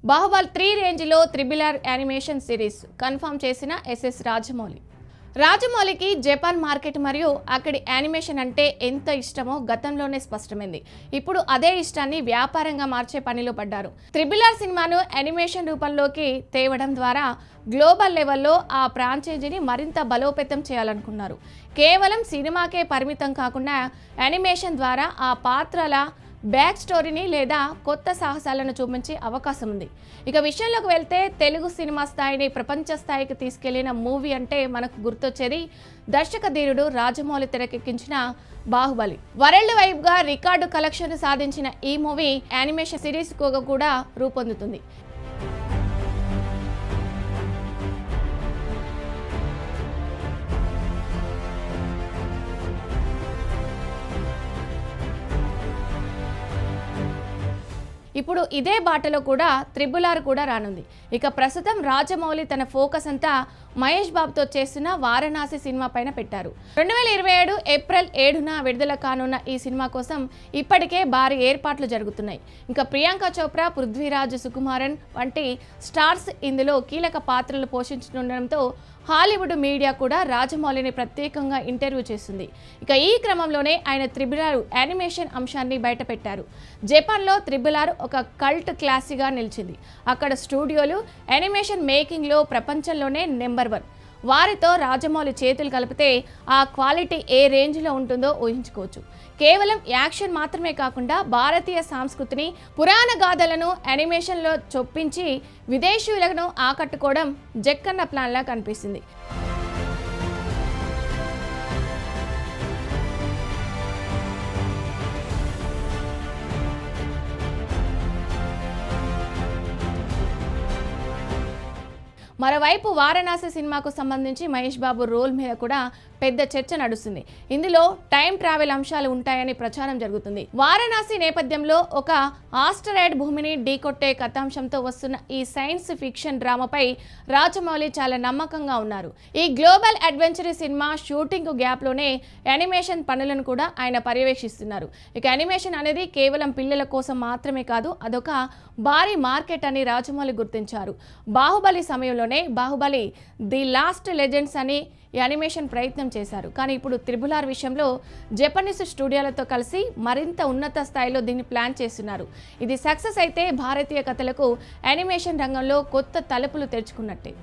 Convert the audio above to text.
బాహుబలి 3 రేంజ్లో triple animation series confirm చేసిన SS Rajamouli. రాజమౌళికి Japan market మరియు అక్కడి యానిమేషన్ అంటే ఎంత ఇష్టమో గతంలోనే స్పష్టమైంది. ఇప్పుడు అదే ఇష్టాన్ని వ్యాపారంగా మార్చే పనిలో పడ్డారు. త్రిబుల్ సినిమాను యానిమేషన్ రూపంలోకి తేవడం ద్వారా గ్లోబల్ లెవెల్లో ఆ ఫ్రాంచైజీని మరింత బలోపేతం చేయాలనుకున్నారు. కేవలం సినిమాకే పరిమితం కాకుండా యానిమేషన్ ద్వారా ఆ పాత్రల బ్యాక్ స్టోరీని లేదా కొత్త సాహసాలను చూపించే అవకాశం ఉంది. ఇక విషయంలోకి వెళ్తే తెలుగు సినిమా స్థాయిని ప్రపంచ స్థాయికి తీసుకెళ్లిన మూవీ అంటే మనకు గుర్తొచ్చేది దర్శక ధీరుడు రాజమౌళి తెరకెక్కించిన బాహుబలి. వరల్డ్ వైడ్ గా రికార్డు కలెక్షన్ సాధించిన ఈ మూవీ యానిమేషన్ సిరీస్ కూడా రూపొందుతుంది. ఇప్పుడు ఇదే బాటలో కూడా త్రిబుల్ కూడా రానుంది. ఇక ప్రస్తుతం రాజమౌళి తన ఫోకస్ అంతా మహేష్ బాబుతో చేస్తున్న వారణాసి సినిమా పైన పెట్టారు. 2027 ఏప్రిల్ 7న విడుదల కానున్న ఈ సినిమా కోసం ఇప్పటికే భారీ ఏర్పాట్లు జరుగుతున్నాయి. ఇంకా ప్రియాంక చోప్రా, పృథ్వీరాజ్ సుకుమారన్ వంటి స్టార్స్ ఇందులో కీలక పాత్రలు పోషించనుండడంతో హాలీవుడ్ మీడియా కూడా రాజమౌళిని ప్రత్యేకంగా ఇంటర్వ్యూ చేస్తుంది. ఇక ఈ క్రమంలోనే ఆయన త్రిబుల్ యానిమేషన్ అంశాన్ని బయటపెట్టారు. జపాన్లో త్రిబుల్ ఒక కల్ట్ క్లాసిక్గా నిలిచింది. అక్కడ స్టూడియోలు యానిమేషన్ మేకింగ్లో ప్రపంచంలోనే నెంబర్ 1. వారితో రాజమౌళి చేతులు కలిపితే ఆ క్వాలిటీ ఏ రేంజ్లో ఉంటుందో ఊహించుకోవచ్చు. కేవలం యాక్షన్ మాత్రమే కాకుండా భారతీయ సంస్కృతిని, పురాణ గాథలను యానిమేషన్లో చొప్పించి విదేశీయులను ఆకట్టుకోవడం జక్కన్న ప్లాన్లా కనిపిస్తుంది. మరోవైపు వారణాసి సినిమాకు సంబంధించి మహేష్ బాబు రోల్ మీద కూడా పెద్ద చర్చ నడుస్తుంది. ఇందులో టైం ట్రావెల్ అంశాలు ఉంటాయని ప్రచారం జరుగుతుంది. వారణాసి నేపథ్యంలో ఒక ఆస్టరాయిడ్ భూమిని ఢీకొట్టే కథాంశంతో వస్తున్న ఈ సైన్స్ ఫిక్షన్ డ్రామాపై రాజమౌళి చాలా నమ్మకంగా ఉన్నారు. ఈ గ్లోబల్ అడ్వెంచర్ సినిమా షూటింగ్ గ్యాప్లోనే యానిమేషన్ పనులను కూడా ఆయన పర్యవేక్షిస్తున్నారు. ఇక యానిమేషన్ అనేది కేవలం పిల్లల కోసం మాత్రమే కాదు, అదొక భారీ మార్కెట్ అని రాజమౌళి గుర్తించారు. బాహుబలి సమయంలోనే బాహుబలి ది లాస్ట్ లెజెండ్స్ అని యానిమేషన్ ప్రయత్నం చేశారు. కానీ ఇప్పుడు త్రిబుల్ విషయంలో జపనీస్ స్టూడియోలతో కలిసి మరింత ఉన్నత స్థాయిలో దీన్ని ప్లాన్ చేస్తున్నారు. ఇది సక్సెస్ అయితే భారతీయ కథలకు యానిమేషన్ రంగంలో కొత్త తలుపులు తెరుచుకున్నట్టే.